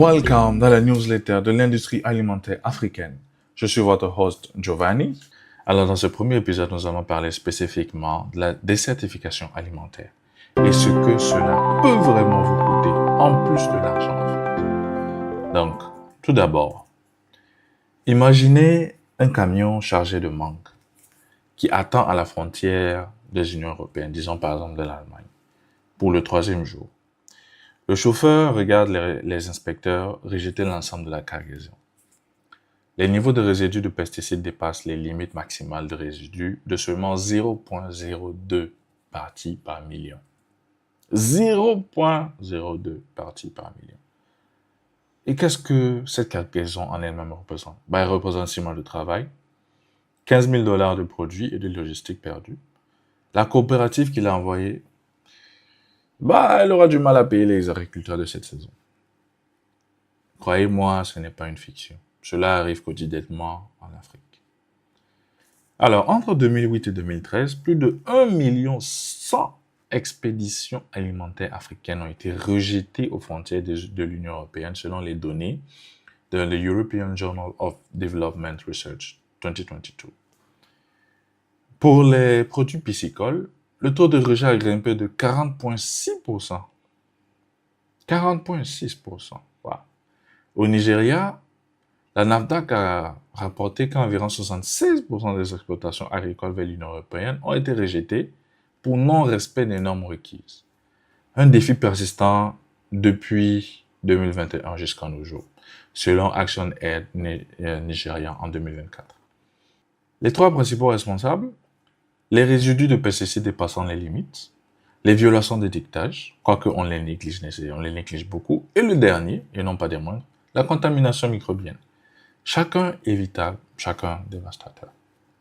Welcome dans la newsletter de l'industrie alimentaire africaine. Je suis votre host Giovanni. Alors dans ce premier épisode, nous allons parler spécifiquement de la désertification alimentaire et ce que cela peut vraiment vous coûter en plus de l'argent en fait. Donc, tout d'abord, imaginez un camion chargé de mangue qui attend à la frontière des Unions européennes, disons par exemple de l'Allemagne, pour le 3e jour. Le chauffeur regarde les inspecteurs rejeter l'ensemble de la cargaison. Les niveaux de résidus de pesticides dépassent les limites maximales de résidus de seulement 0,02 parties par million. 0,02 parties par million. Et qu'est-ce que cette cargaison en elle-même représente? Elle représente 6 mois de travail, 15 000 $ de produits et de logistique perdus. La coopérative qui l'a envoyée, elle aura du mal à payer les agriculteurs de cette saison. Croyez-moi, ce n'est pas une fiction. Cela arrive quotidiennement en Afrique. Alors, entre 2008 et 2013, plus de 1,1 million expéditions alimentaires africaines ont été rejetées aux frontières de l'Union européenne selon les données de le European Journal of Development Research 2022. Pour les produits piscicoles, le taux de rejet a grimpé de 40,6%. 40,6%. Wow. Au Nigeria, la NAFDAC a rapporté qu'environ 76% des exportations agricoles vers l'Union européenne ont été rejetées pour non-respect des normes requises. Un défi persistant depuis 2021 jusqu'à nos jours, selon Action Aid nigérian en 2024. Les 3 principaux responsables, les résidus de pesticides dépassant les limites, les violations d'étiquetage, quoique on les néglige beaucoup, et le dernier, et non pas des moindres, la contamination microbienne. Chacun évitable, chacun dévastateur.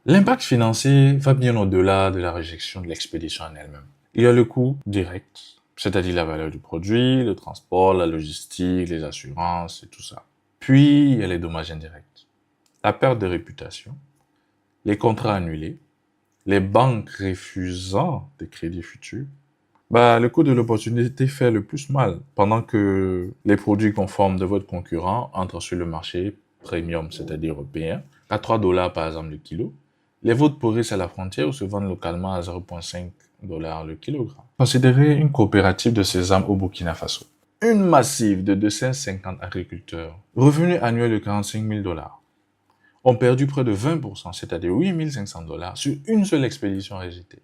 L'impact financier va bien au-delà de la réjection de l'expédition en elle-même. Il y a le coût direct, c'est-à-dire la valeur du produit, le transport, la logistique, les assurances et tout ça. Puis, il y a les dommages indirects. La perte de réputation, les contrats annulés, les banques refusant des crédits futurs. Le coût de l'opportunité fait le plus mal, pendant que les produits conformes de votre concurrent entrent sur le marché premium, c'est-à-dire européen, à 3 $ par exemple le kilo. Les vôtres pourrissent à la frontière ou se vendent localement à 0,5 $ le kilogramme. Considérez une coopérative de sésame au Burkina Faso. Une massive de 250 agriculteurs, revenu annuel de 45 000 $, ont perdu près de 20%, c'est-à-dire 8 500 $ sur une seule expédition rejetée.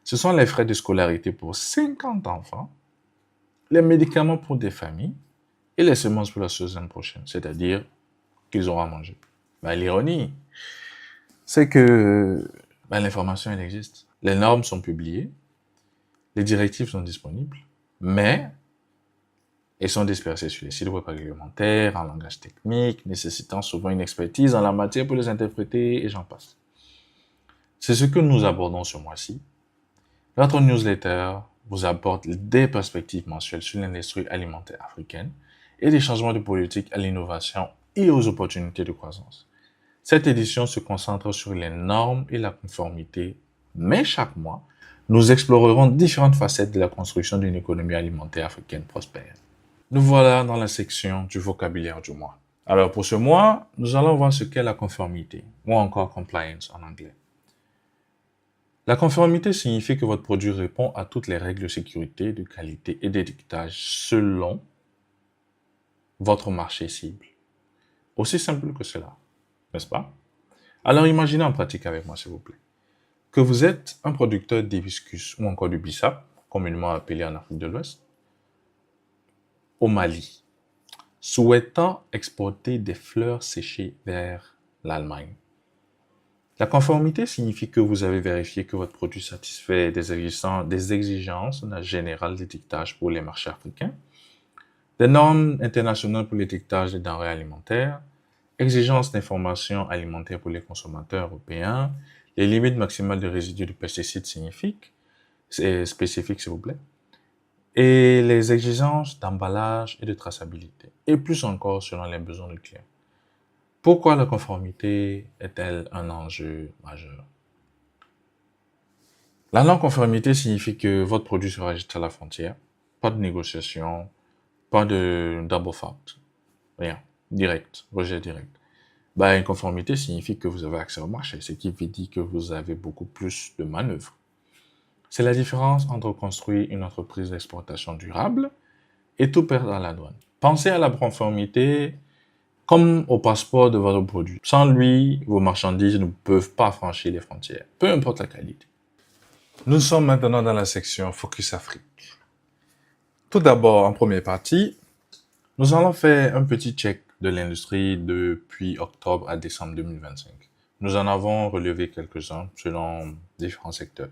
Ce sont les frais de scolarité pour 50 enfants, les médicaments pour des familles et les semences pour la saison prochaine, c'est-à-dire qu'ils auront à manger. L'ironie, c'est que l'information, elle existe. Les normes sont publiées, les directives sont disponibles, mais elles sont dispersées sur les sites web réglementaires, en langage technique, nécessitant souvent une expertise en la matière pour les interpréter, et j'en passe. C'est ce que nous abordons ce mois-ci. Notre newsletter vous apporte des perspectives mensuelles sur l'industrie alimentaire africaine et des changements de politique à l'innovation et aux opportunités de croissance. Cette édition se concentre sur les normes et la conformité, mais chaque mois, nous explorerons différentes facettes de la construction d'une économie alimentaire africaine prospère. Nous voilà dans la section du vocabulaire du mois. Alors pour ce mois, nous allons voir ce qu'est la conformité, ou encore compliance en anglais. La conformité signifie que votre produit répond à toutes les règles de sécurité, de qualité et d'étiquetage selon votre marché cible. Aussi simple que cela, n'est-ce pas? Alors imaginez en pratique avec moi, s'il vous plaît, que vous êtes un producteur d'hibiscus ou encore du bissap, communément appelé en Afrique de l'Ouest, au Mali, souhaitant exporter des fleurs séchées vers l'Allemagne. La conformité signifie que vous avez vérifié que votre produit satisfait des exigences générales d'étiquetage pour les marchés africains, des normes internationales pour l'étiquetage des denrées alimentaires, exigences d'information alimentaire pour les consommateurs européens, les limites maximales de résidus de pesticides spécifiques, s'il vous plaît, et les exigences d'emballage et de traçabilité, et plus encore selon les besoins du client. Pourquoi la conformité est-elle un enjeu majeur? La non-conformité signifie que votre produit sera rejeté à la frontière, pas de négociation, pas de double fault. Rien. Direct. Rejet direct. Bah, inconformité signifie que vous avez accès au marché, ce qui veut dire que vous avez beaucoup plus de manœuvres. C'est la différence entre construire une entreprise d'exportation durable et tout perdre à la douane. Pensez à la conformité comme au passeport de votre produit. Sans lui, vos marchandises ne peuvent pas franchir les frontières, peu importe la qualité. Nous sommes maintenant dans la section Focus Afrique. Tout d'abord, en première partie, nous allons faire un petit check de l'industrie depuis octobre à décembre 2025. Nous en avons relevé quelques-uns selon différents secteurs.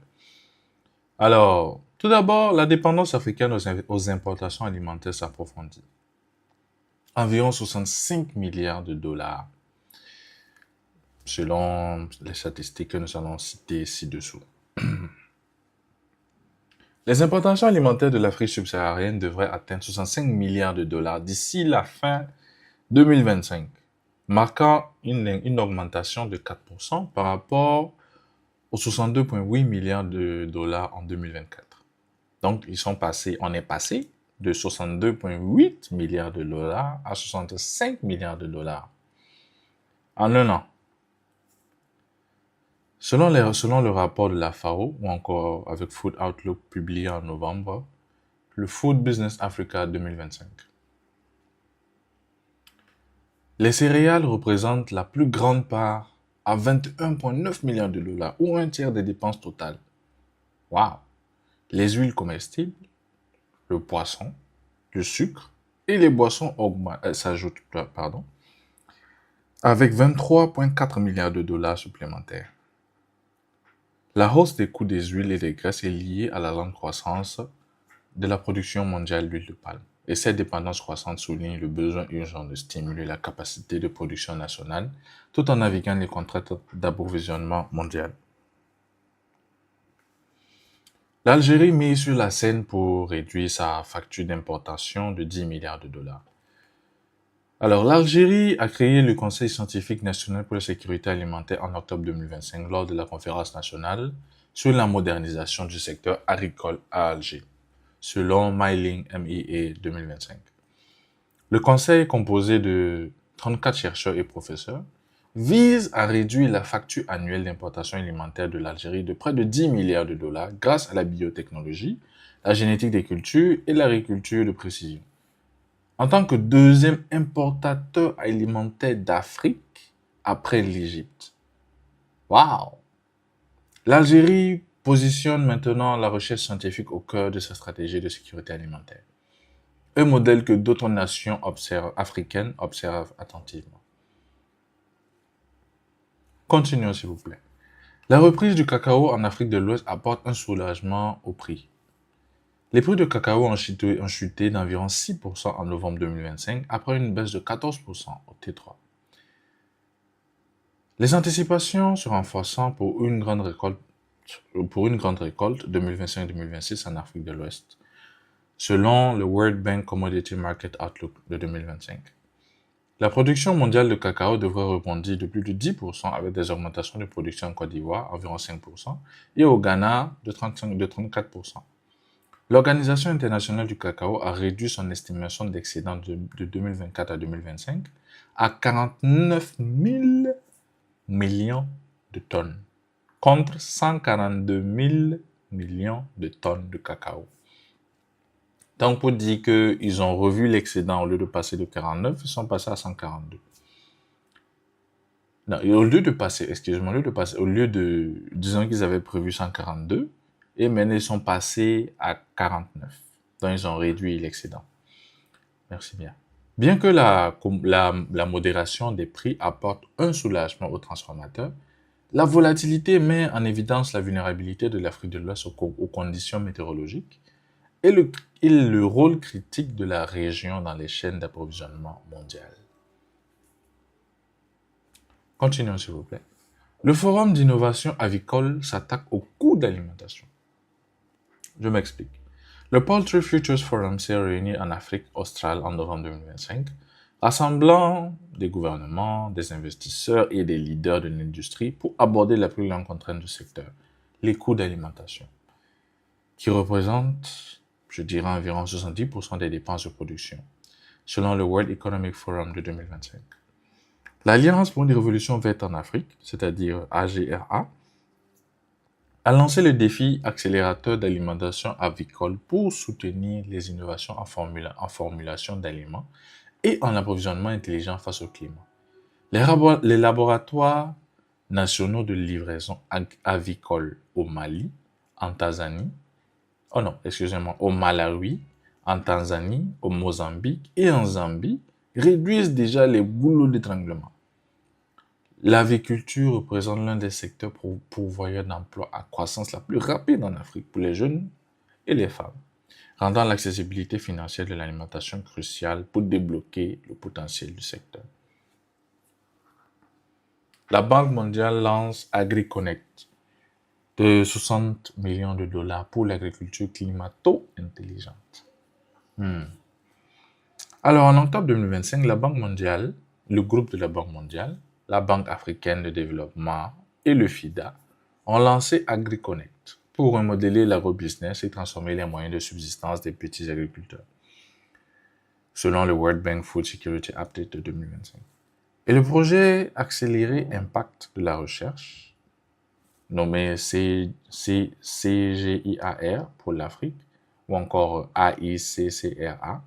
Alors, tout d'abord, la dépendance africaine aux importations alimentaires s'approfondit. Environ 65 milliards de dollars, selon les statistiques que nous allons citer ci-dessous. Les importations alimentaires de l'Afrique subsaharienne devraient atteindre 65 milliards de dollars d'ici la fin 2025, marquant une augmentation de 4% par rapport aux 62,8 milliards de dollars en 2024. Donc, on est passé de 62,8 milliards de dollars à 65 milliards de dollars en un an. Selon le rapport de la FAO, ou encore avec Food Outlook publié en novembre, le Food Business Africa 2025. Les céréales représentent la plus grande part à 21,9 milliards de dollars, ou un tiers des dépenses totales. Waouh! Les huiles comestibles, le poisson, le sucre et les boissons s'ajoutent, avec 23,4 milliards de dollars supplémentaires. La hausse des coûts des huiles et des graisses est liée à la lente croissance de la production mondiale d'huile de palme. Et cette dépendance croissante souligne le besoin urgent de stimuler la capacité de production nationale tout en naviguant les contraintes d'approvisionnement mondial. L'Algérie mise sur la scène pour réduire sa facture d'importation de 10 milliards de dollars. Alors, l'Algérie a créé le Conseil scientifique national pour la sécurité alimentaire en octobre 2025 lors de la conférence nationale sur la modernisation du secteur agricole à Alger, selon Mailing MEA 2025. Le conseil, composé de 34 chercheurs et professeurs, vise à réduire la facture annuelle d'importation alimentaire de l'Algérie de près de 10 milliards de dollars grâce à la biotechnologie, la génétique des cultures et l'agriculture de précision. En tant que deuxième importateur alimentaire d'Afrique après l'Égypte. Waouh! L'Algérie positionne maintenant la recherche scientifique au cœur de sa stratégie de sécurité alimentaire. Un modèle que d'autres nations africaines observent attentivement. Continuons s'il vous plaît. La reprise du cacao en Afrique de l'Ouest apporte un soulagement au prix. Les prix de cacao ont chuté d'environ 6% en novembre 2025 après une baisse de 14% au T3. Les anticipations se renforçant pour une grande récolte 2025-2026 en Afrique de l'Ouest, selon le World Bank Commodity Market Outlook de 2025. La production mondiale de cacao devrait rebondir de plus de 10% avec des augmentations de production en Côte d'Ivoire, environ 5%, et au Ghana de 34%. L'Organisation internationale du cacao a réduit son estimation d'excédent de 2024 à 2025 à 49 000 millions de tonnes, contre 142 000 millions de tonnes de cacao. Donc, pour dire qu'ils ont revu l'excédent, au lieu de passer de 49, ils sont passés à 142. Non, et au lieu de, disons qu'ils avaient prévu 142, et maintenant ils sont passés à 49. Donc, ils ont réduit l'excédent. Merci bien. Bien que la modération des prix apporte un soulagement aux transformateurs, la volatilité met en évidence la vulnérabilité de l'Afrique de l'Ouest aux conditions météorologiques et le rôle critique de la région dans les chaînes d'approvisionnement mondiales. Continuons s'il vous plaît. Le Forum d'innovation avicole s'attaque aux coûts d'alimentation. Je m'explique. Le Poultry Futures Forum s'est réuni en Afrique australe en novembre 2025, rassemblant des gouvernements, des investisseurs et des leaders de l'industrie pour aborder la plus grande contrainte du secteur, les coûts d'alimentation, qui représentent, je dirais, environ 70% des dépenses de production. selon le World Economic Forum de 2025. L'Alliance pour une révolution verte en Afrique, c'est-à-dire AGRA, a lancé le défi accélérateur d'alimentation avicole pour soutenir les innovations en formulation d'aliments et en approvisionnement intelligent face au climat. Les laboratoires nationaux de livraison avicole au Mali, en Tanzanie, au Malawi, en Tanzanie, au Mozambique et en Zambie réduisent déjà les boulots d'étranglement. L'aviculture représente l'un des secteurs pourvoyeurs d'emplois à croissance la plus rapide en Afrique pour les jeunes et les femmes, rendant l'accessibilité financière de l'alimentation cruciale pour débloquer le potentiel du secteur. La Banque mondiale lance AgriConnect de 60 millions de dollars pour l'agriculture climato-intelligente. Alors, en octobre 2025, la Banque mondiale, le groupe de la Banque mondiale, la Banque africaine de développement et le FIDA ont lancé AgriConnect pour remodeler l'agrobusiness et transformer les moyens de subsistance des petits agriculteurs, selon le World Bank Food Security Update de 2025. Et le projet Accélérer Impact de la recherche, nommé CGIAR pour l'Afrique, ou encore AICCRA,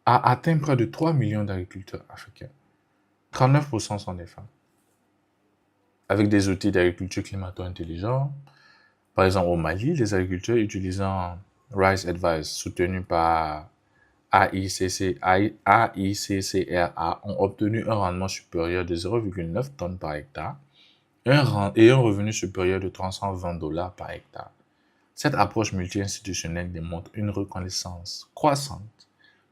a atteint près de 3 millions d'agriculteurs africains. 39% sont des femmes. Avec des outils d'agriculture climato-intelligents, par exemple au Mali, les agriculteurs utilisant Rice Advice, soutenu par AICCRA, ont obtenu un rendement supérieur de 0,9 tonnes par hectare et un revenu supérieur de 320 dollars par hectare. Cette approche multi-institutionnelle démontre une reconnaissance croissante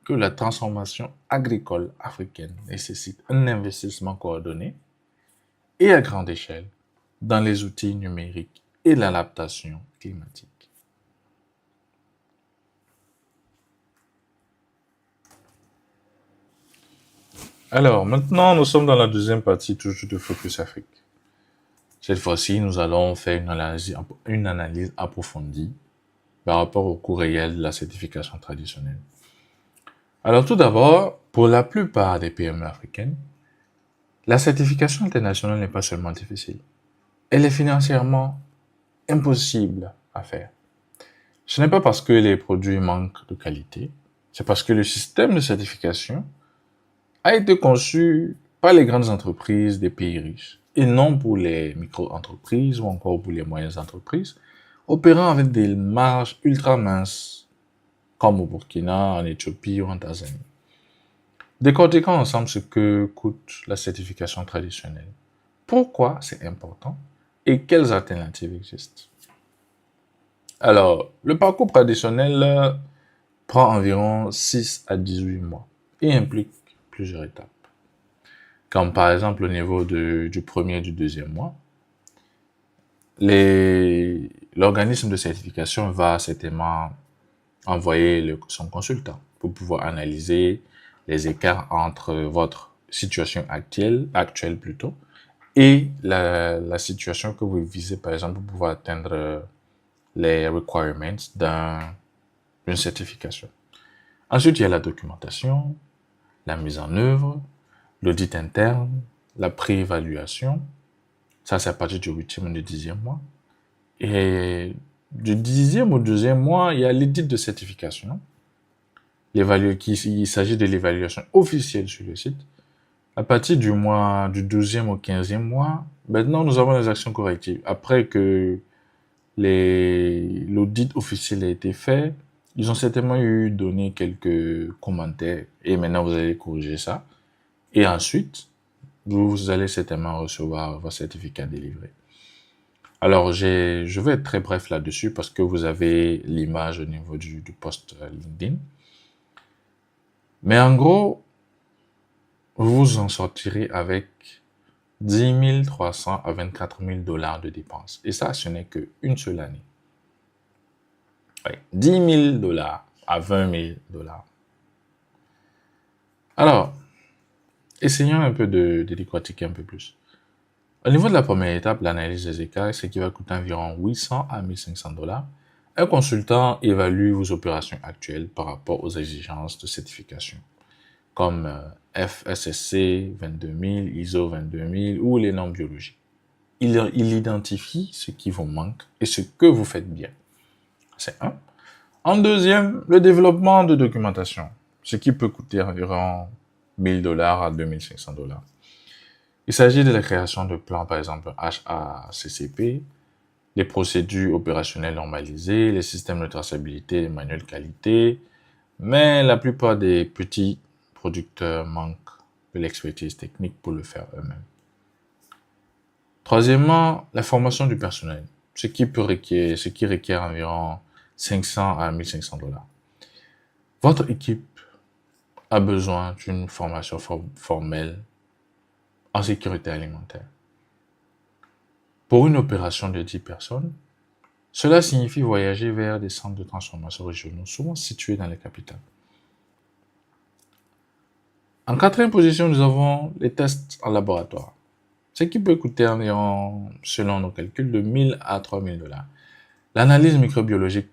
que la transformation agricole africaine nécessite un investissement coordonné et à grande échelle dans les outils numériques et l'adaptation climatique. Alors, maintenant, nous sommes dans la deuxième partie toujours de Focus Afrique. Cette fois-ci, nous allons faire une analyse approfondie par rapport au coût réel de la certification traditionnelle. Alors, tout d'abord, pour la plupart des PME africaines, la certification internationale n'est pas seulement difficile, elle est financièrement impossible à faire. Ce n'est pas parce que les produits manquent de qualité, c'est parce que le système de certification a été conçu par les grandes entreprises des pays riches et non pour les micro-entreprises ou encore pour les moyennes entreprises opérant avec des marges ultra minces comme au Burkina, en Éthiopie ou en Tanzanie. Décortiquons ensemble ce que coûte la certification traditionnelle, pourquoi c'est important et quelles alternatives existent. Alors, le parcours traditionnel prend environ 6 à 18 mois et implique plusieurs étapes. Comme par exemple au niveau du premier et du deuxième mois, l'organisme de certification va certainement envoyer son consultant pour pouvoir analyser les écarts entre votre situation actuelle plutôt, et la situation que vous visez, par exemple, pour pouvoir atteindre les requirements d'une certification. Ensuite, il y a la documentation, la mise en œuvre, l'audit interne, la préévaluation. Ça, c'est à partir du 8e ou du 10e mois. Et du 10e au 12e mois, il y a l'édit de certification. Il s'agit de l'évaluation officielle sur le site. À partir du 12e au 15e mois, maintenant, nous avons les actions correctives. Après que l'audit officiel a été fait, ils ont certainement donné quelques commentaires et maintenant vous allez corriger ça. Et ensuite, vous allez certainement recevoir vos certificats délivrés. Alors, je vais être très bref là-dessus parce que vous avez l'image au niveau du post LinkedIn. Mais en gros, vous en sortirez avec 10 300 à 24 000 dollars de dépenses. Et ça, ce n'est qu'une seule année. Oui, 10 000 dollars à 20 000 dollars. Alors, essayons un peu de décortiquer un peu plus. Au niveau de la première étape, l'analyse des écarts, ce qui va coûter environ 800 à 1500 dollars, un consultant évalue vos opérations actuelles par rapport aux exigences de certification. comme FSSC 22000, ISO 22000 ou les normes biologiques. Il identifie ce qui vous manque et ce que vous faites bien. C'est un. En deuxième, le développement de documentation, ce qui peut coûter environ $1000 à $2500. Il s'agit de la création de plans, par exemple HACCP, les procédures opérationnelles normalisées, les systèmes de traçabilité, les manuels qualité, mais la plupart des petits producteurs manquent de l'expertise technique pour le faire eux-mêmes. Troisièmement, la formation du personnel, ce qui requiert environ 500 à $1500. Votre équipe a besoin d'une formation formelle en sécurité alimentaire. Pour une opération de 10 personnes, cela signifie voyager vers des centres de transformation régionaux, souvent situés dans les capitales. En quatrième position, nous avons les tests en laboratoire, ce qui peut coûter environ, selon nos calculs, de 1000 à $3000. L'analyse microbiologique,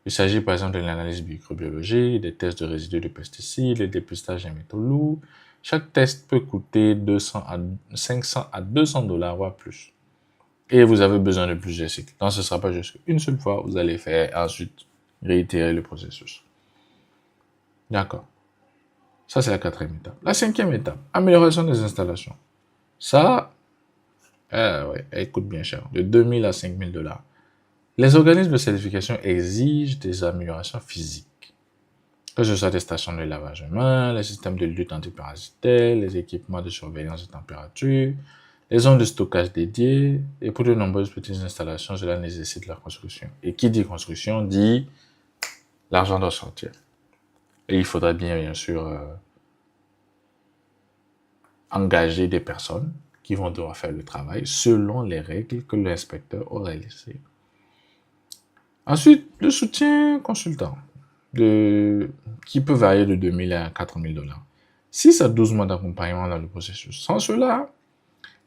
il s'agit par exemple de l'analyse microbiologique, des tests de résidus de pesticides, les dépistages des métaux lourds. Chaque test peut coûter 500 à $200, voire plus. Et vous avez besoin de plusieurs cycles. Donc, ce ne sera pas juste une seule fois, vous allez faire ensuite réitérer le processus. D'accord. Ça, c'est la quatrième étape. La cinquième étape, amélioration des installations. Ça, ouais, elle coûte bien cher, de 2000 à $5000. Les organismes de certification exigent des améliorations physiques, que ce soit des stations de lavage de mains, les systèmes de lutte antiparasitaire, les équipements de surveillance de température, les zones de stockage dédiées, et pour de nombreuses petites installations, cela nécessite la construction. Et qui dit construction dit l'argent doit sortir. Et il faudra bien sûr, engager des personnes qui vont devoir faire le travail selon les règles que l'inspecteur aura laissées. Ensuite, le soutien consultant, qui peut varier de 2000 à $4000. 6 à 12 mois d'accompagnement dans le processus. Sans cela,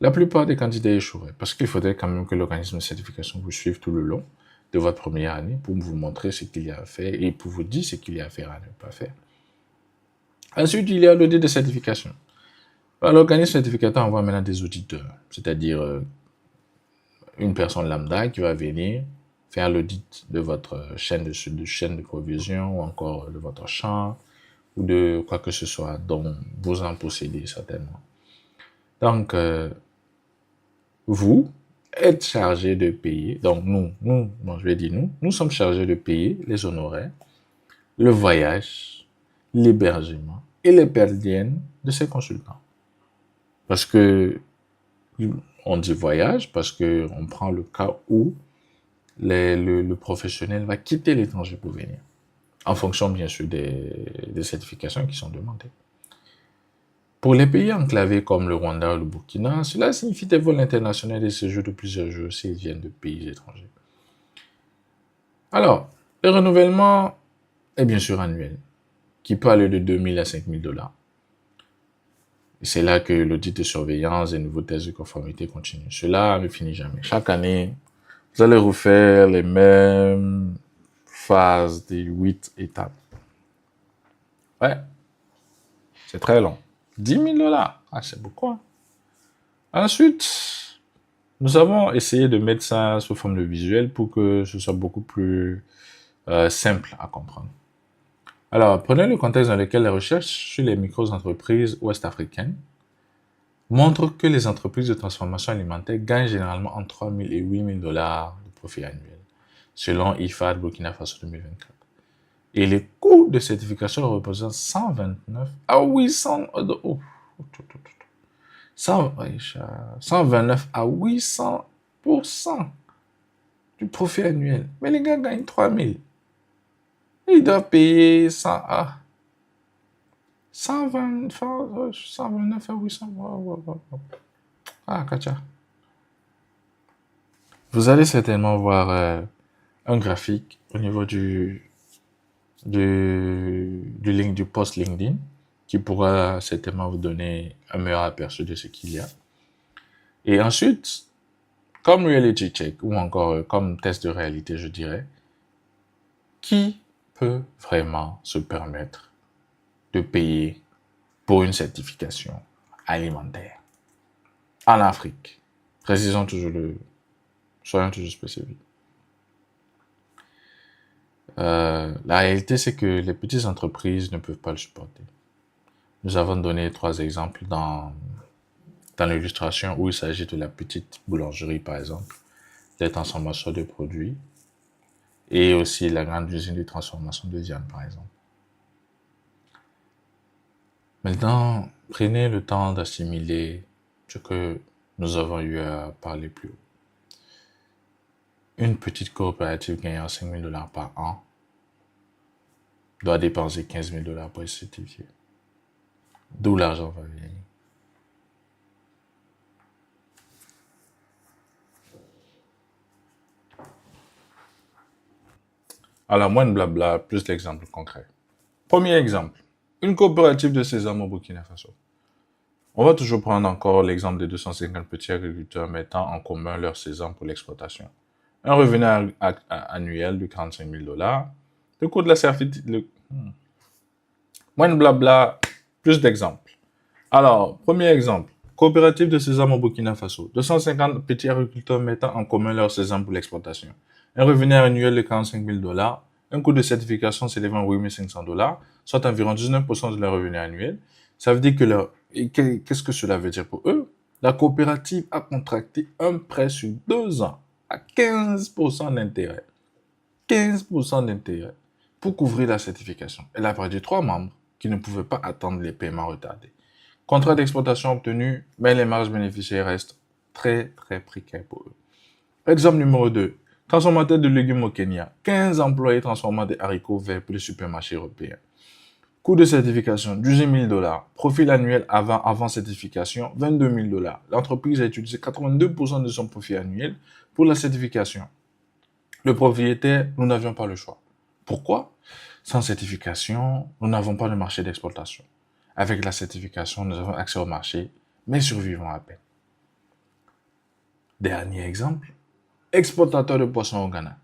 la plupart des candidats échoueraient, parce qu'il faudrait quand même que l'organisme de certification vous suive tout le long de votre première année pour vous montrer ce qu'il y a à faire et pour vous dire ce qu'il y a à faire à ne pas faire. Ensuite, il y a l'audit de certification. L'organisme certificateur envoie maintenant des auditeurs, c'est-à-dire une personne lambda qui va venir faire l'audit de votre chaîne de provision ou encore de votre champ ou de quoi que ce soit dont vous en possédez certainement. Donc, vous êtes chargé de payer, donc nous sommes chargés de payer les honoraires, le voyage, l'hébergement et les perdiennes de ces consultants. Parce que, on dit voyage parce qu'on prend le cas où le professionnel va quitter l'étranger pour venir, en fonction bien sûr des certifications qui sont demandées. Pour les pays enclavés comme le Rwanda ou le Burkina, cela signifie des vols internationaux et des séjours de plusieurs jours s'ils viennent de pays étrangers. Alors, le renouvellement est bien sûr annuel, qui peut aller de 2000 à $5000. Et c'est là que l'audit de surveillance et nouveaux tests de conformité continue. Cela ne finit jamais. Chaque année, vous allez refaire les mêmes phases des 8 étapes. Ouais, c'est très long. $10 000, c'est beaucoup. Hein? Ensuite, nous avons essayé de mettre ça sous forme de visuel pour que ce soit beaucoup plus simple à comprendre. Alors, prenez le contexte dans lequel les recherches sur les micro-entreprises ouest-africaines montrent que les entreprises de transformation alimentaire gagnent généralement entre $3000 et $8000 de profit annuel, selon IFAD Burkina Faso 2024. Et les coûts de certification représentent 129 à 800 euros. 129 à 800% du profit annuel. Mais les gars gagnent 3000. Ils doivent payer 129 à 800. Ah, Katia. Vous allez certainement voir un graphique au niveau du link du post LinkedIn qui pourra certainement vous donner un meilleur aperçu de ce qu'il y a. Et ensuite, comme reality check ou encore comme test de réalité, je dirais, qui peut vraiment se permettre de payer pour une certification alimentaire en Afrique. Précisons toujours soyons toujours spécifiques. La réalité, c'est que les petites entreprises ne peuvent pas le supporter. Nous avons donné 3 exemples dans l'illustration où il s'agit de la petite boulangerie, par exemple, des transformations de produits, et aussi la grande usine de transformation de viande, par exemple. Maintenant, prenez le temps d'assimiler ce que nous avons eu à parler plus haut. Une petite coopérative gagnant 5 000 $ par an doit dépenser 15 000 $ pour être certifiée. D'où l'argent va venir. Alors, moins de blabla, plus l'exemple concret. Premier exemple, une coopérative de sésame au Burkina Faso. On va toujours prendre encore l'exemple des 250 petits agriculteurs mettant en commun leur sésame pour l'exploitation. Un revenu annuel de 45 000 $. Le coût de la certification. Moins de blabla, plus d'exemples. Alors, premier exemple. Coopérative de sésame au Burkina Faso. 250 petits agriculteurs mettant en commun leur sésame pour l'exploitation. Un revenu annuel de 45 000 $. Un coût de certification s'élevant à 8 500 $, soit environ 19% de leur revenu annuel. Ça veut dire que qu'est-ce que cela veut dire pour eux? La coopérative a contracté un prêt sur 2 ans à 15% d'intérêt. 15% d'intérêt pour couvrir la certification. Elle a perdu 3 membres qui ne pouvaient pas attendre les paiements retardés. Contrat d'exploitation obtenu, mais les marges bénéficiaires restent très, très précaires pour eux. Exemple numéro 2. Transformateur de légumes au Kenya. 15 employés transformant des haricots verts pour les supermarchés européens. Coût de certification, 18 000 $. Profil annuel avant certification, 22 000 $. L'entreprise a utilisé 82% de son profit annuel pour la certification. Le propriétaire, nous n'avions pas le choix. Pourquoi? Sans certification, nous n'avons pas de marché d'exploitation. Avec la certification, nous avons accès au marché, mais survivons à peine. Dernier exemple, exportateur de poissons au Ghana.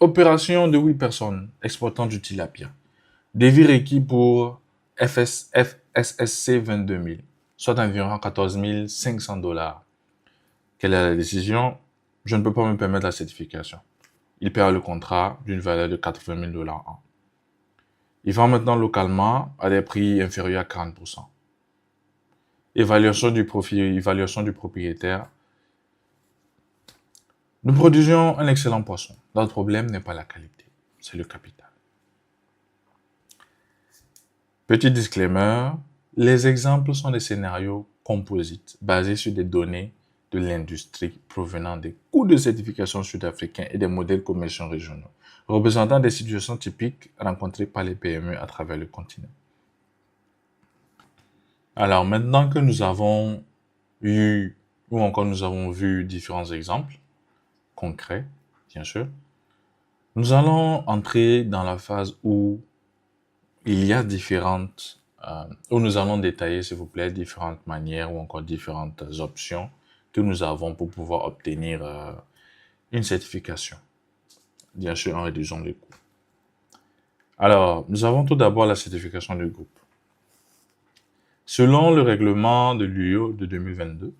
Opération de 8 personnes exploitant du tilapia. Devis requis pour FSSC 22 000, soit environ 14 500 $. Quelle est la décision? Je ne peux pas me permettre la certification. Il perd le contrat d'une valeur de 80 000 $ an. Il vend maintenant localement à des prix inférieurs à 40%. Évaluation du propriétaire. Nous produisions un excellent poisson. Notre problème n'est pas la qualité, c'est le capital. Petit disclaimer, les exemples sont des scénarios composites basés sur des données de l'industrie provenant des coûts de certification sud-africains et des modèles commerciaux régionaux, représentant des situations typiques rencontrées par les PME à travers le continent. Alors maintenant que nous avons eu, ou encore nous avons vu différents exemples concrets, bien sûr, nous allons entrer dans la phase où il y a où nous allons détailler, s'il vous plaît, différentes manières ou encore différentes options que nous avons pour pouvoir obtenir une certification. Bien sûr, en réduisant les coûts. Alors, nous avons tout d'abord la certification du groupe. Selon le règlement de l'UE de 2022,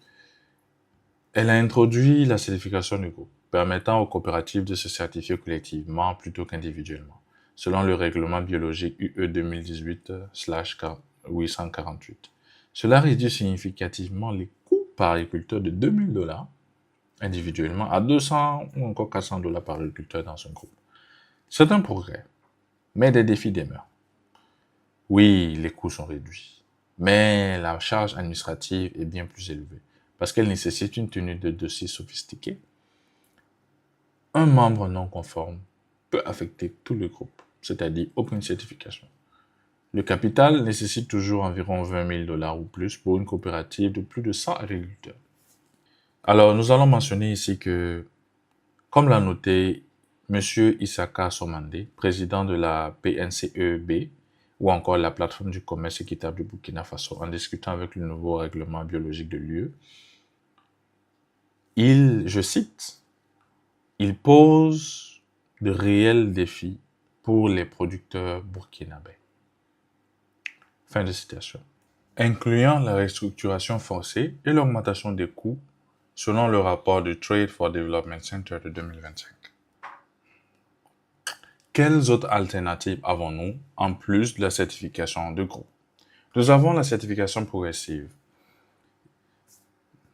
elle a introduit la certification du groupe, permettant aux coopératives de se certifier collectivement plutôt qu'individuellement, selon le règlement biologique UE 2018/848. Cela réduit significativement les coûts par agriculteur de 2 000 $ individuellement à 200 ou encore 400 $ par agriculteur dans un groupe. C'est un progrès, mais des défis demeurent. Oui, les coûts sont réduits, mais la charge administrative est bien plus élevée parce qu'elle nécessite une tenue de dossier sophistiquée. Un membre non conforme peut affecter tout le groupe, c'est-à-dire aucune certification. Le capital nécessite toujours environ 20 000 $ ou plus pour une coopérative de plus de 100 agriculteurs. Alors, nous allons mentionner ici que, comme l'a noté M. Isaka Somandé, président de la PNCEB, ou encore la plateforme du commerce équitable du Burkina Faso, en discutant avec le nouveau règlement biologique de l'UE, je cite, il pose de réels défis pour les producteurs burkinabés. Fin de citation. incluant la restructuration forcée et l'augmentation des coûts, selon le rapport du Trade for Development Center de 2025. Quelles autres alternatives avons-nous en plus de la certification de groupe? Nous avons la certification progressive.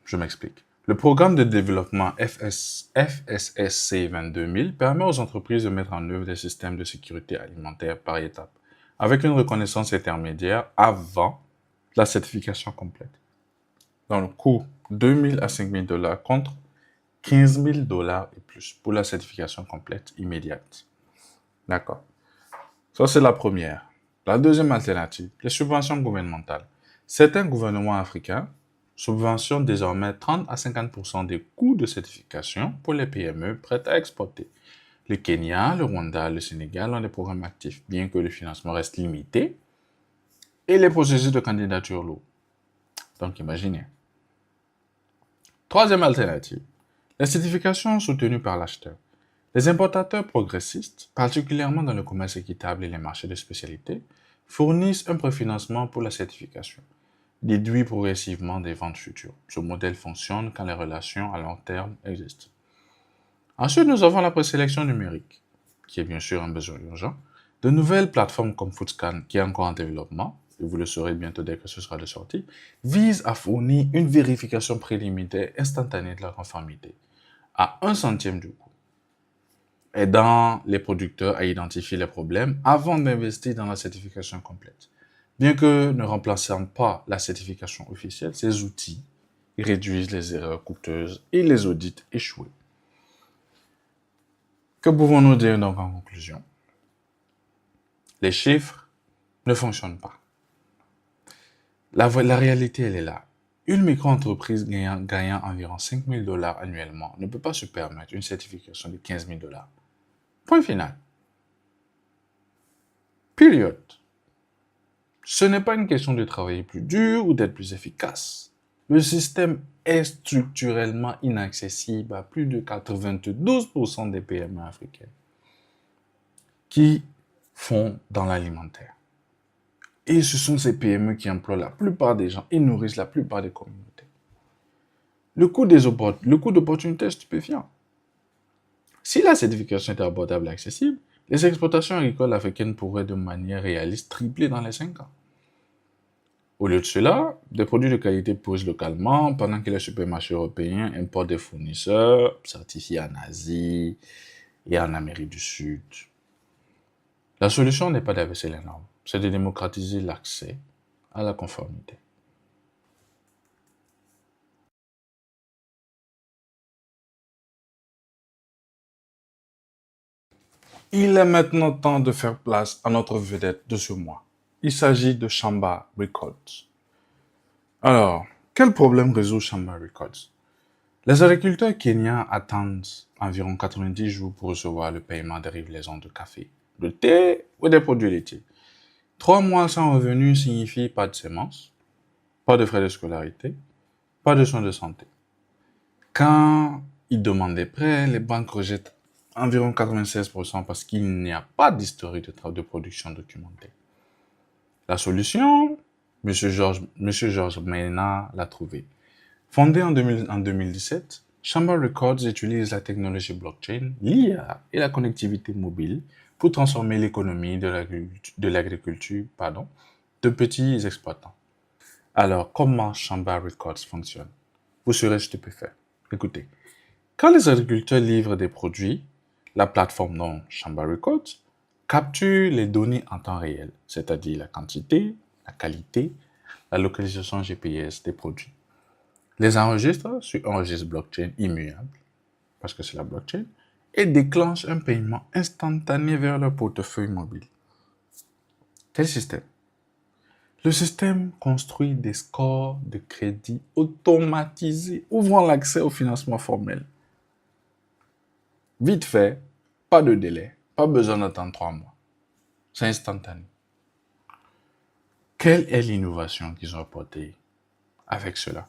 Je m'explique. Le programme de développement FSSC 22000 permet aux entreprises de mettre en œuvre des systèmes de sécurité alimentaire par étapes, avec une reconnaissance intermédiaire avant la certification complète. Dans le coût 2 000 à 5 000 $ contre 15 000 $ et plus pour la certification complète immédiate. D'accord. Ça, c'est la première. La deuxième alternative, les subventions gouvernementales. Certains gouvernements africains subventionnent désormais 30 à 50% des coûts de certification pour les PME prêtes à exporter. Le Kenya, le Rwanda, le Sénégal ont des programmes actifs, bien que le financement reste limité et les processus de candidature lourds. Donc, imaginez. Troisième alternative, la certification soutenue par l'acheteur. Les importateurs progressistes, particulièrement dans le commerce équitable et les marchés de spécialité, fournissent un préfinancement pour la certification, déduit progressivement des ventes futures. Ce modèle fonctionne quand les relations à long terme existent. Ensuite, nous avons la présélection numérique, qui est bien sûr un besoin urgent. De nouvelles plateformes comme Footscan, qui est encore en développement, et vous le saurez bientôt dès que ce sera de sortie, visent à fournir une vérification préliminaire instantanée de la conformité, à 1 centième du coût, aidant les producteurs à identifier les problèmes avant d'investir dans la certification complète. Bien que ne remplaçant pas la certification officielle, ces outils réduisent les erreurs coûteuses et les audits échoués. Que pouvons-nous dire donc en conclusion? Les chiffres ne fonctionnent pas. La réalité, elle est là. Une micro-entreprise gagnant environ 5 000 $ annuellement ne peut pas se permettre une certification de 15 000 $. Point final. Period. Ce n'est pas une question de travailler plus dur ou d'être plus efficace. Le système est structurellement inaccessible à plus de 92% des PME africaines qui font dans l'alimentaire. Et ce sont ces PME qui emploient la plupart des gens et nourrissent la plupart des communautés. Le coût d'opportunité est stupéfiant. Si la certification était abordable et accessible, les exportations agricoles africaines pourraient de manière réaliste tripler dans les 5 ans. Au lieu de cela, des produits de qualité poussent localement pendant que les supermarchés européens importent des fournisseurs certifiés en Asie et en Amérique du Sud. La solution n'est pas d'abaisser les normes, c'est de démocratiser l'accès à la conformité. Il est maintenant temps de faire place à notre vedette de ce mois. Il s'agit de Shamba Records. Alors, quel problème résout Shamba Records? Les agriculteurs kenyans attendent environ 90 jours pour recevoir le paiement des livraisons de café, de thé ou des produits laitiers. 3 mois sans revenus signifie pas de semences, pas de frais de scolarité, pas de soins de santé. Quand ils demandent des prêts, les banques rejettent environ 96% parce qu'il n'y a pas d'historique de production documentée. La solution, M. Georges Mena l'a trouvée. Fondé en 2017, Shamba Records utilise la technologie blockchain, l'IA et la connectivité mobile pour transformer l'économie de l'agriculture de petits exploitants. Alors, comment Shamba Records fonctionne? Vous serez stupéfait. Écoutez, quand les agriculteurs livrent des produits, la plateforme non Shamba Records capture les données en temps réel, c'est-à-dire la quantité, la qualité, la localisation GPS des produits. Les enregistre sur un registre blockchain immuable, parce que c'est la blockchain, et déclenche un paiement instantané vers leur portefeuille mobile. Quel système? Le système construit des scores de crédit automatisés, ouvrant l'accès au financement formel. Vite fait, pas de délai, pas besoin d'attendre 3 mois. C'est instantané. Quelle est l'innovation qu'ils ont apportée avec cela?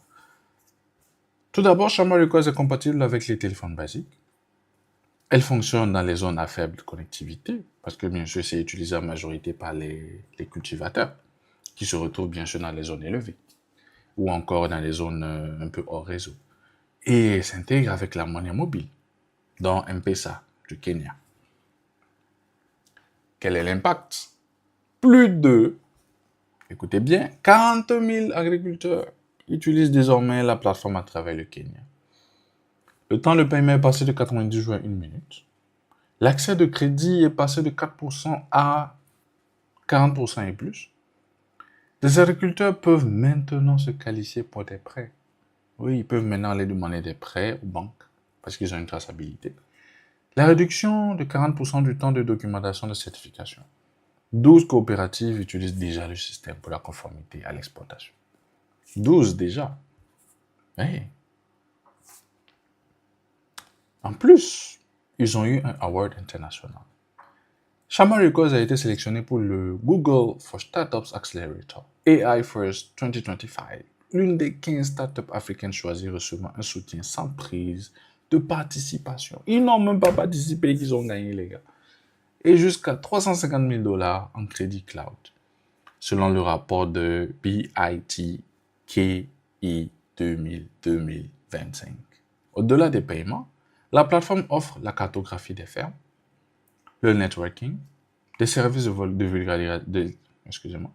Tout d'abord, Shamba Records est compatible avec les téléphones basiques. Elle fonctionne dans les zones à faible connectivité, parce que bien sûr, c'est utilisé en majorité par les cultivateurs. qui se retrouvent bien sûr dans les zones élevées ou encore dans les zones un peu hors réseau. Et s'intègre avec la monnaie mobile, dont M-Pesa du Kenya. Quel est l'impact? Plus de, écoutez bien, 40 000 agriculteurs utilisent désormais la plateforme à travers le Kenya. Le temps de paiement est passé de 90 jours à 1 minute. L'accès de crédit est passé de 4% à 40% et plus. Les agriculteurs peuvent maintenant se qualifier pour des prêts. Oui, ils peuvent maintenant aller demander des prêts aux banques parce qu'ils ont une traçabilité. La réduction de 40% du temps de documentation de certification. 12 coopératives utilisent déjà le système pour la conformité à l'exportation. 12 déjà. Oui. En plus, ils ont eu un award international. Shamba Records a été sélectionné pour le Google for Startups Accelerator AI First 2025, l'une des 15 startups africaines choisies recevant un soutien sans prise de participation. Ils n'ont même pas participé, ils ont gagné, les gars. Et jusqu'à 350 000 $ en crédit cloud, selon le rapport de BITKI 2025. Au-delà des paiements, la plateforme offre la cartographie des fermes, le networking, des services de vulgarisation. Excusez-moi.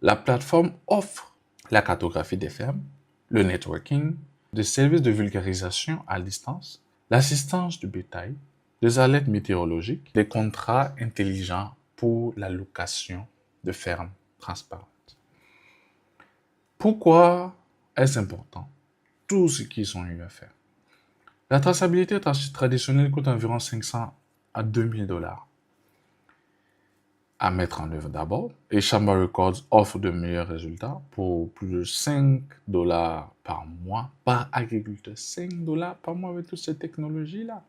La plateforme offre la cartographie des fermes, le networking, des services de vulgarisation à distance, l'assistance du bétail, des alertes météorologiques, des contrats intelligents pour la location de fermes transparentes. Pourquoi est-ce important? Tout ce qu'ils ont eu à faire. La traçabilité traditionnelle coûte environ 500 à 2000 $ à mettre en œuvre d'abord. Et Shamba Records offre de meilleurs résultats pour plus de 5 $ par mois par agriculteur. 5 $ par mois avec toutes ces technologies-là.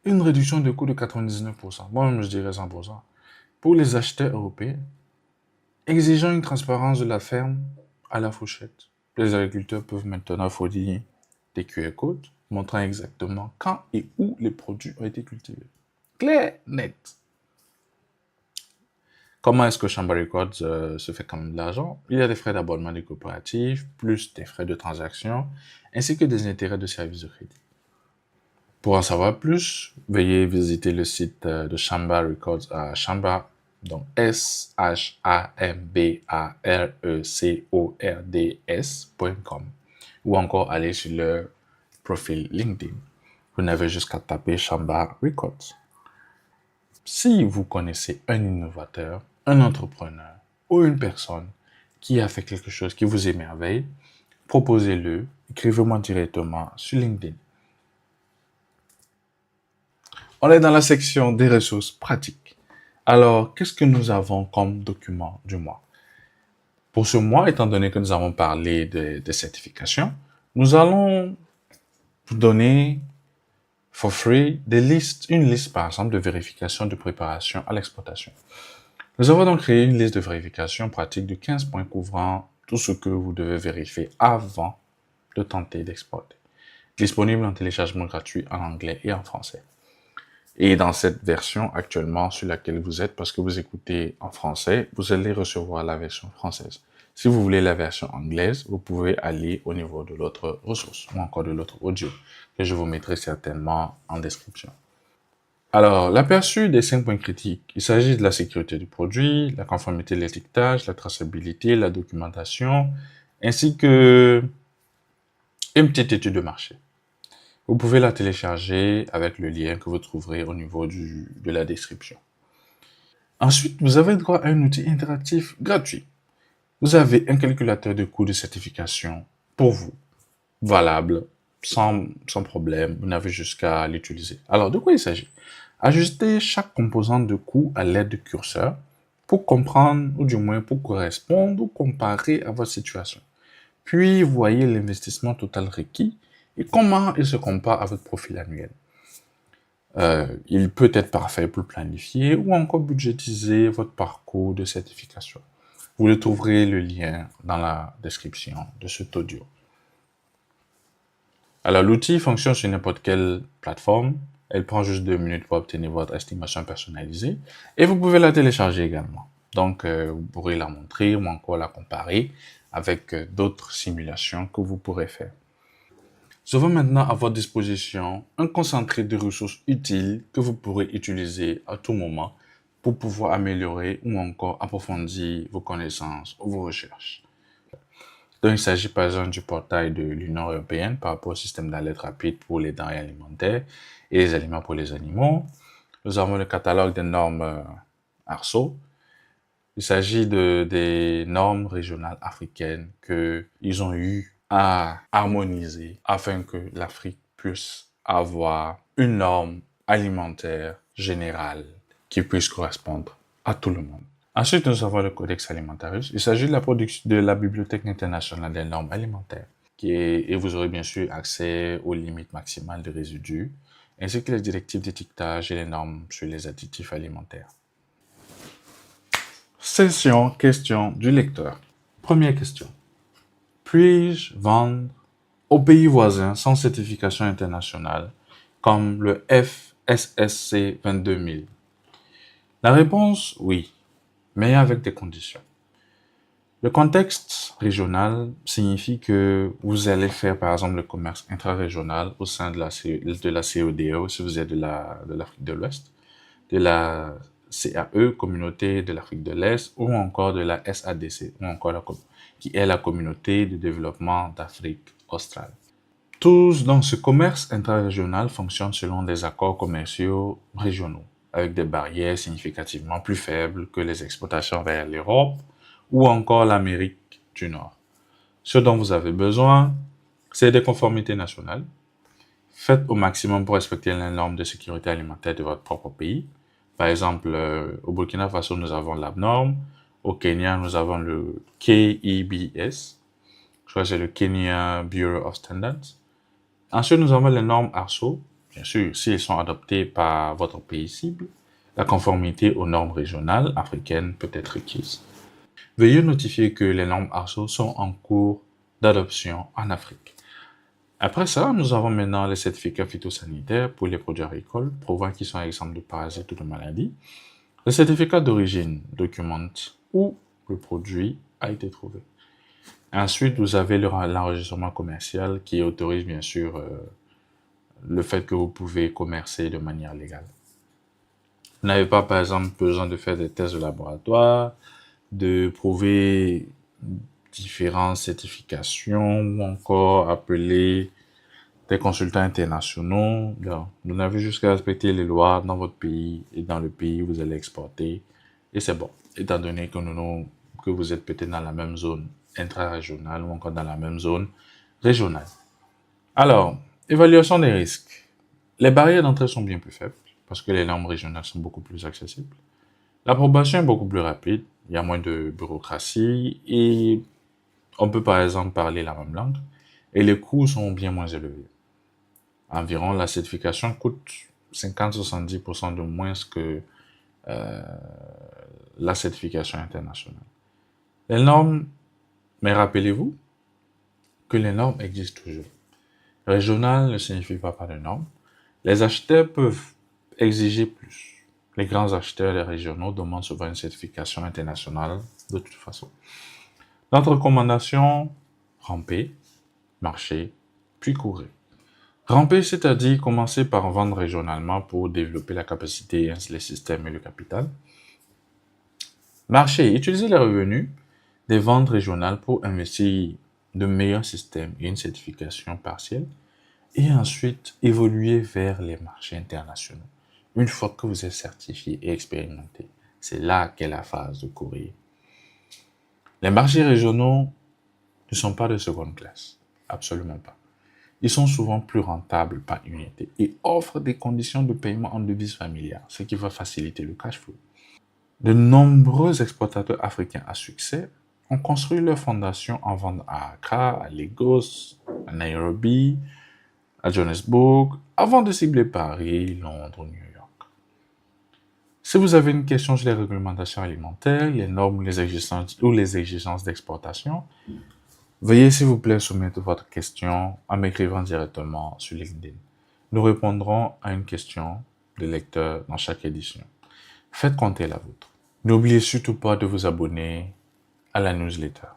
Une réduction de coût de 99%. Moi-même, je dirais 100%. Pour les acheteurs européens, exigeant une transparence de la ferme à la fourchette. Les agriculteurs peuvent maintenant fournir des QR codes montrant exactement quand et où les produits ont été cultivés. Clair, net. Comment est-ce que Shamba Records se fait quand même de l'argent? Il y a des frais d'abonnement des coopératives, plus des frais de transaction, ainsi que des intérêts de services de crédit. Pour en savoir plus, veuillez visiter le site de Shamba Records à Shamba, donc SHAMBARECORDS.com, ou encore aller sur leur profil LinkedIn. Vous n'avez juste qu'à taper Shamba Records. Si vous connaissez un innovateur, un entrepreneur ou une personne qui a fait quelque chose qui vous émerveille, proposez-le, écrivez-moi directement sur LinkedIn. On est dans la section des ressources pratiques. Alors, qu'est-ce que nous avons comme document du mois? Pour ce mois, étant donné que nous avons parlé des certifications, nous allons vous donner for free une liste par exemple de vérification de préparation à l'exportation. Nous avons donc créé une liste de vérification pratique de 15 points couvrant tout ce que vous devez vérifier avant de tenter d'exporter. Disponible en téléchargement gratuit en anglais et en français. Et dans cette version actuellement sur laquelle vous êtes, parce que vous écoutez en français, vous allez recevoir la version française. Si vous voulez la version anglaise, vous pouvez aller au niveau de l'autre ressource ou encore de l'autre audio que je vous mettrai certainement en description. Alors, l'aperçu des 5 points critiques. Il s'agit de la sécurité du produit, la conformité de l'étiquetage, la traçabilité, la documentation, ainsi que une petite étude de marché. Vous pouvez la télécharger avec le lien que vous trouverez au niveau de la description. Ensuite, vous avez droit à un outil interactif gratuit. Vous avez un calculateur de coûts de certification pour vous, valable, sans problème. Vous n'avez juste qu'à l'utiliser. Alors, de quoi il s'agit? Ajustez chaque composante de coût à l'aide de curseurs pour comprendre, ou du moins pour correspondre ou comparer à votre situation. Puis, voyez l'investissement total requis et comment il se compare à votre profil annuel. Il peut être parfait pour planifier ou encore budgétiser votre parcours de certification. Vous le trouverez le lien dans la description de cet audio. Alors, l'outil fonctionne sur n'importe quelle plateforme. Elle prend juste 2 minutes pour obtenir votre estimation personnalisée et vous pouvez la télécharger également. Donc, vous pourrez la montrer ou encore la comparer avec d'autres simulations que vous pourrez faire. Je veux maintenant à votre disposition un concentré de ressources utiles que vous pourrez utiliser à tout moment pour pouvoir améliorer ou encore approfondir vos connaissances ou vos recherches. Donc, il s'agit par exemple du portail de l'Union européenne par rapport au système d'alerte rapide pour les denrées alimentaires et les aliments pour les animaux. Nous avons le catalogue des normes ARSO. Il s'agit des normes régionales africaines qu'ils ont eu à harmoniser afin que l'Afrique puisse avoir une norme alimentaire générale qui puisse correspondre à tout le monde. Ensuite, nous avons le Codex Alimentarius. Il s'agit de la production de la Bibliothèque internationale des normes alimentaires. Et vous aurez bien sûr accès aux limites maximales de résidus, ainsi que les directives d'étiquetage et les normes sur les additifs alimentaires. Session question du lecteur. Première question. Puis-je vendre aux pays voisins sans certification internationale, comme le FSSC 22000? La réponse, oui, mais avec des conditions. Le contexte régional signifie que vous allez faire par exemple le commerce intra-régional au sein de la CEDEAO si vous êtes de l'Afrique de l'Ouest, de la CAE, Communauté de l'Afrique de l'Est, ou encore de la SADC, ou encore qui est la Communauté de développement d'Afrique australe. Tous dans ce commerce intra-régional fonctionnent selon des accords commerciaux régionaux, avec des barrières significativement plus faibles que les exportations vers l'Europe ou encore l'Amérique du Nord. Ce dont vous avez besoin, c'est des conformités nationales. Faites au maximum pour respecter les normes de sécurité alimentaire de votre propre pays. Par exemple, au Burkina Faso, nous avons l'ABNORM. Au Kenya, nous avons le KEBS. Je crois que c'est le Kenya Bureau of Standards. Ensuite, nous avons les normes ARSO. Bien sûr, si elles sont adoptées par votre pays cible, la conformité aux normes régionales africaines peut être requise. Veuillez notifier que les normes ARSO sont en cours d'adoption en Afrique. Après ça, nous avons maintenant les certificats phytosanitaires pour les produits agricoles prouvant qu'ils sont exempts de parasites ou de maladies. Le certificat d'origine documente où le produit a été trouvé. Ensuite, vous avez l'enregistrement commercial qui autorise bien sûr le fait que vous pouvez commercer de manière légale. Vous n'avez pas par exemple besoin de faire des tests de laboratoire, de prouver différentes certifications ou encore appeler des consultants internationaux. Vous n'avez juste qu'à respecter les lois dans votre pays et dans le pays où vous allez exporter. Et c'est bon, étant donné que vous êtes peut-être dans la même zone intra-régionale ou encore dans la même zone régionale. Alors, évaluation des risques. Les barrières d'entrée sont bien plus faibles parce que les normes régionales sont beaucoup plus accessibles. L'approbation est beaucoup plus rapide, il y a moins de bureaucratie et on peut par exemple parler la même langue et les coûts sont bien moins élevés. Environ, la certification coûte 50-70% de moins que la certification internationale. Les normes, mais rappelez-vous que les normes existent toujours. Régional ne signifie pas de normes. Les acheteurs peuvent exiger plus. Les grands acheteurs des régionaux demandent souvent une certification internationale de toute façon. Notre recommandation, ramper, marcher, puis courir. Ramper, c'est-à-dire commencer par vendre régionalement pour développer la capacité, les systèmes et le capital. Marcher, utiliser les revenus des ventes régionales pour investir de meilleurs systèmes et une certification partielle. Et ensuite, évoluer vers les marchés internationaux. Une fois que vous êtes certifié et expérimenté, c'est là qu'est la phase de courir. Les marchés régionaux ne sont pas de seconde classe. Absolument pas. Ils sont souvent plus rentables par unité et offrent des conditions de paiement en devise familiale, ce qui va faciliter le cash flow. De nombreux exportateurs africains à succès ont construit leur fondation en vente à Accra, à Lagos, à Nairobi, à Johannesburg, avant de cibler Paris, Londres ou New York. Si vous avez une question sur les réglementations alimentaires, les normes ou les exigences d'exportation, veuillez s'il vous plaît soumettre votre question en m'écrivant directement sur LinkedIn. Nous répondrons à une question de lecteur dans chaque édition. Faites compter la vôtre. N'oubliez surtout pas de vous abonner à la newsletter.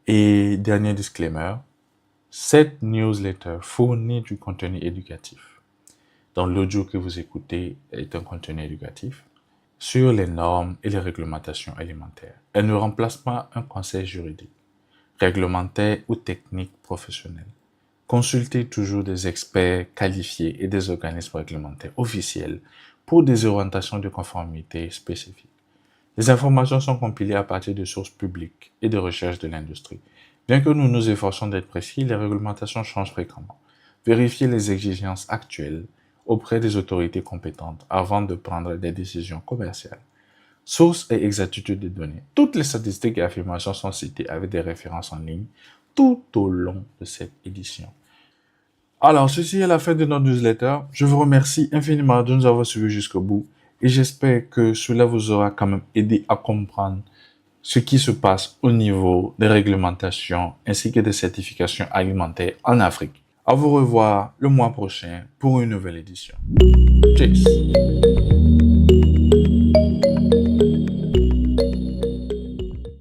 Et dernier disclaimer, cette newsletter fournit du contenu éducatif. Donc l'audio que vous écoutez est un contenu éducatif sur les normes et les réglementations alimentaires. Elle ne remplace pas un conseil juridique, réglementaire ou technique professionnel. Consultez toujours des experts qualifiés et des organismes réglementaires officiels pour des orientations de conformité spécifiques. Les informations sont compilées à partir de sources publiques et de recherches de l'industrie. Bien que nous nous efforcions d'être précis, les réglementations changent fréquemment. Vérifiez les exigences actuelles auprès des autorités compétentes avant de prendre des décisions commerciales. Sources et exactitude des données. Toutes les statistiques et affirmations sont citées avec des références en ligne tout au long de cette édition. Alors, ceci est la fin de notre newsletter. Je vous remercie infiniment de nous avoir suivis jusqu'au bout et j'espère que cela vous aura quand même aidé à comprendre ce qui se passe au niveau des réglementations ainsi que des certifications alimentaires en Afrique. À vous revoir le mois prochain pour une nouvelle édition. Cheers!